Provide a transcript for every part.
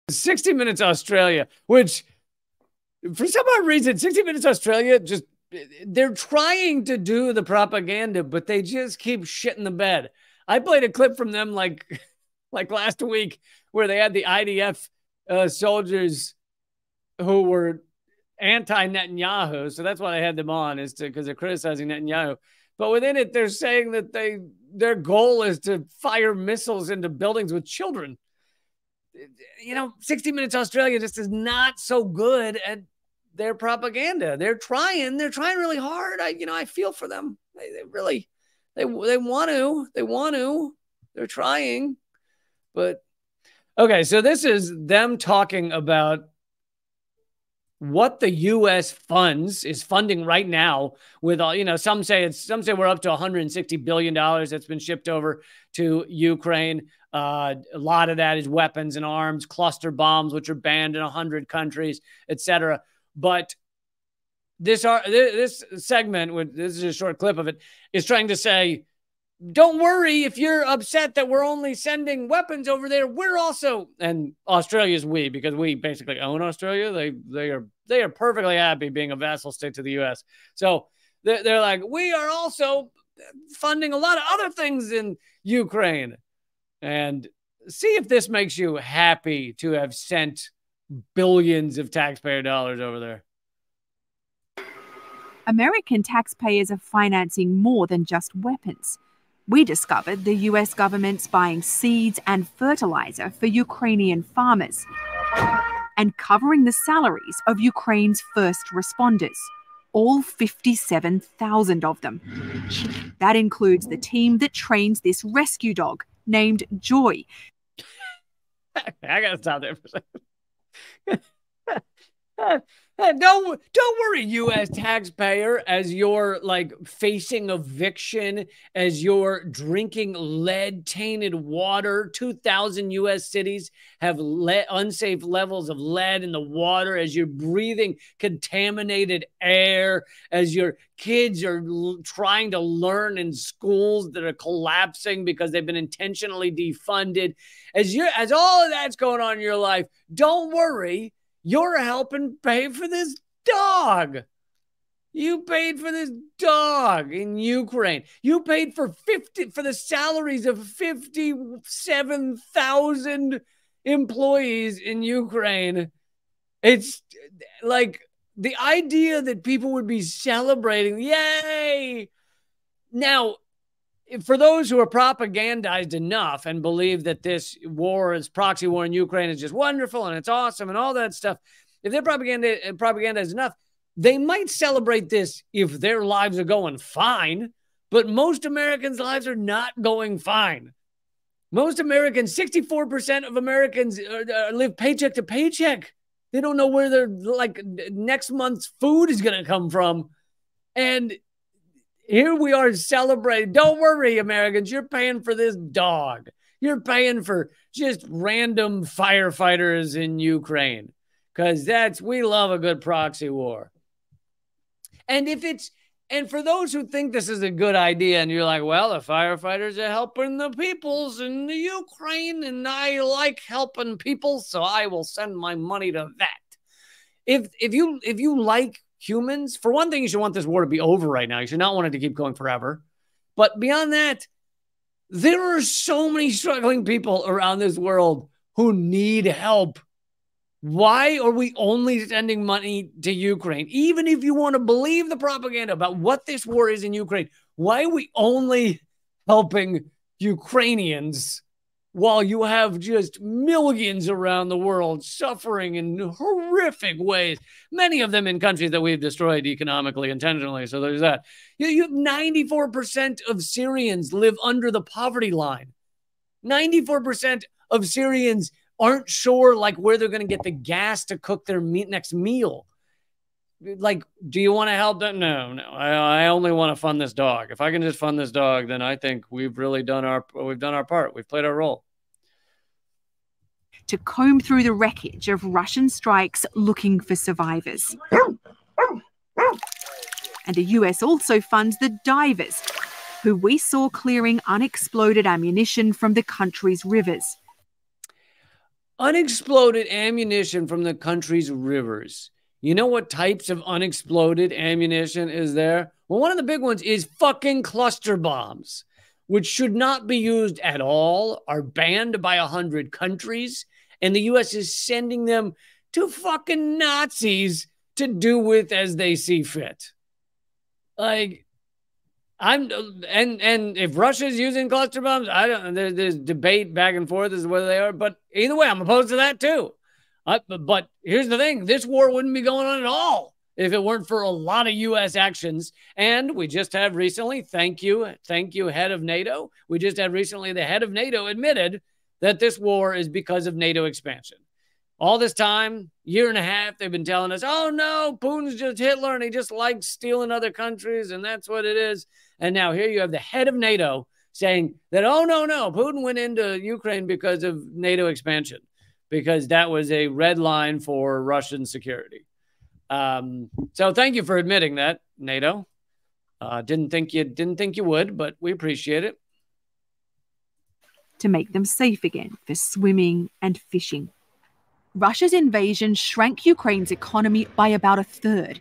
60 Minutes Australia, which for some odd reason, 60 Minutes Australia just, they're trying to do the propaganda, but they just keep shitting the bed. I played a clip from them like last week where they had the IDF soldiers who were anti-Netanyahu. So that's why I had them on, is because they're criticizing Netanyahu. But within it, they're saying that their goal is to fire missiles into buildings with children. 60 Minutes Australia just is not so good at their propaganda. They're trying really hard. I feel for them. They want to. They're trying. But okay, so this is them talking about what the U.S. is funding right now with all, some say we're up to $160 billion that's been shipped over to Ukraine. A lot of that is weapons and arms, cluster bombs, which are banned in 100 countries, etc. But this segment, this is a short clip of it, is trying to say, don't worry if you're upset that we're only sending weapons over there. We're also, and Australia's because we basically own Australia. They are perfectly happy being a vassal state to the U.S. So they're like, we are also funding a lot of other things in Ukraine. And see if this makes you happy to have sent billions of taxpayer dollars over there. American taxpayers are financing more than just weapons. We discovered the US government's buying seeds and fertilizer for Ukrainian farmers and covering the salaries of Ukraine's first responders, all 57,000 of them. That includes the team that trains this rescue dog named Joy. I gotta stop there for a second. Don't worry, U.S. taxpayer, as you're facing eviction, as you're drinking lead-tainted water. 2,000 U.S. cities have unsafe levels of lead in the water, as you're breathing contaminated air, as your kids are trying to learn in schools that are collapsing because they've been intentionally defunded. As all of that's going on in your life, don't worry. You're helping pay for this dog. You paid for this dog in Ukraine. You paid for the salaries of 57,000 employees in Ukraine. It's like the idea that people would be celebrating, yay! Now, for those who are propagandized enough and believe that this proxy war in Ukraine is just wonderful and it's awesome and all that stuff, if they're propagandized enough, they might celebrate this if their lives are going fine. But most Americans' lives are not going fine. Most Americans, 64% of Americans live paycheck to paycheck. They don't know where their next month's food is going to come from. And here we are celebrating. Don't worry, Americans. You're paying for this dog. You're paying for just random firefighters in Ukraine. Because we love a good proxy war. And for those who think this is a good idea, and you're like, well, the firefighters are helping the peoples in the Ukraine, and I like helping people, so I will send my money to that. If you like humans, for one thing, you should want this war to be over right now. You should not want it to keep going forever. But beyond that, there are so many struggling people around this world who need help. Why are we only sending money to Ukraine? Even if you want to believe the propaganda about what this war is in Ukraine, why are we only helping Ukrainians while you have just millions around the world suffering in horrific ways, many of them in countries that we've destroyed economically, intentionally. So there's that. You have 94% of Syrians live under the poverty line. 94% of Syrians aren't sure where they're going to get the gas to cook their next meal. Do you want to help them? No. I only want to fund this dog. If I can just fund this dog, then I think we've really done our part. We've played our role. To comb through the wreckage of Russian strikes looking for survivors. And the US also funds the divers, who we saw clearing unexploded ammunition from the country's rivers. Unexploded ammunition from the country's rivers. You know what types of unexploded ammunition is there? Well, one of the big ones is fucking cluster bombs, which should not be used at all, are banned by 100 countries, and the U.S. is sending them to fucking Nazis to do with as they see fit. Like, and if Russia's using cluster bombs, I don't. There's debate back and forth as to whether they are, but either way, I'm opposed to that too. But here's the thing: this war wouldn't be going on at all if it weren't for a lot of U.S. actions. And we just have recently, thank you, head of NATO. We just had recently the head of NATO admitted that this war is because of NATO expansion. All this time, year and a half, they've been telling us, oh no, Putin's just Hitler and he just likes stealing other countries and that's what it is. And now here you have the head of NATO saying that, oh no, Putin went into Ukraine because of NATO expansion, because that was a red line for Russian security. So thank you for admitting that, NATO. Didn't think you would, but we appreciate it. To make them safe again for swimming and fishing. Russia's invasion shrank Ukraine's economy by about a third.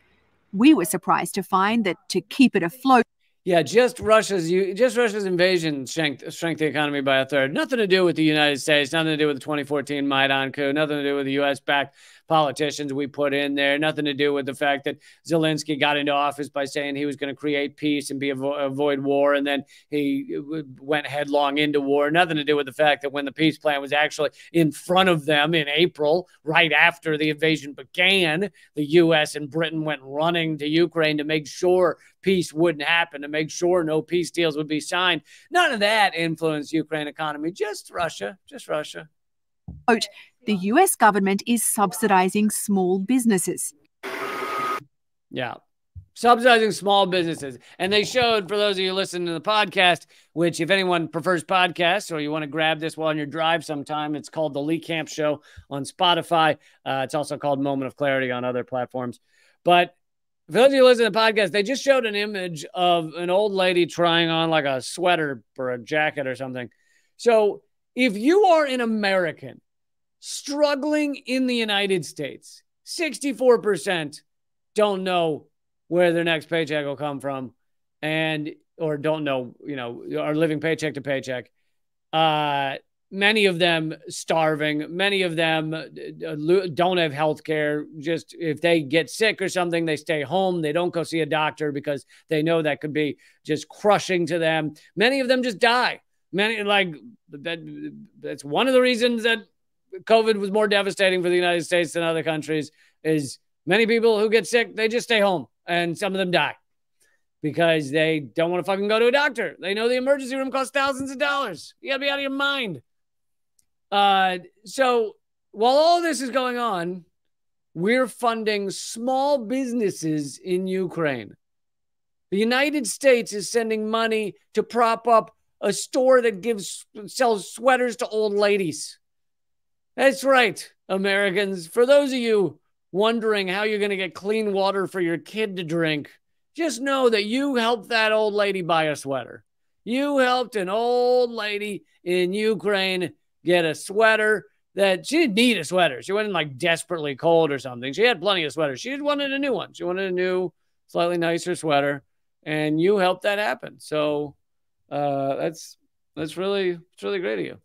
We were surprised to find that to keep it afloat, yeah, just Russia's invasion shrank the economy by a third. Nothing to do with the United States, nothing to do with the 2014 Maidan coup, nothing to do with the U.S.-backed politicians we put in there, nothing to do with the fact that Zelensky got into office by saying he was going to create peace and avoid war, and then he went headlong into war. Nothing to do with the fact that when the peace plan was actually in front of them in April, right after the invasion began, the U.S. and Britain went running to Ukraine to make sure peace wouldn't happen, to make sure no peace deals would be signed. None of that influenced Ukraine economy, just Russia. Quote, the US government is subsidizing small businesses. Yeah, subsidizing small businesses. And they showed, for those of you listening to the podcast, which if anyone prefers podcasts or you want to grab this while on your drive sometime, it's called The Lee Camp Show on Spotify. It's also called Moment of Clarity on other platforms. But for those of you listening to the podcast, they just showed an image of an old lady trying on like a sweater or a jacket or something. So if you are an American struggling in the United States, 64% don't know where their next paycheck will come from or don't know, are living paycheck to paycheck. Many of them starving. Many of them don't have health care. Just if they get sick or something, they stay home. They don't go see a doctor because they know that could be just crushing to them. Many of them just die. That's one of the reasons that COVID was more devastating for the United States than other countries is many people who get sick, they just stay home and some of them die because they don't want to fucking go to a doctor. They know the emergency room costs thousands of dollars. You gotta be out of your mind. So while all this is going on, we're funding small businesses in Ukraine. The United States is sending money to prop up a store that sells sweaters to old ladies. That's right, Americans. For those of you wondering how you're going to get clean water for your kid to drink, just know that you helped that old lady buy a sweater. You helped an old lady in Ukraine get a sweater that she didn't need a sweater. She wasn't like desperately cold or something. She had plenty of sweaters. She just wanted a new one. She wanted a new, slightly nicer sweater, and you helped that happen. So that's really great of you.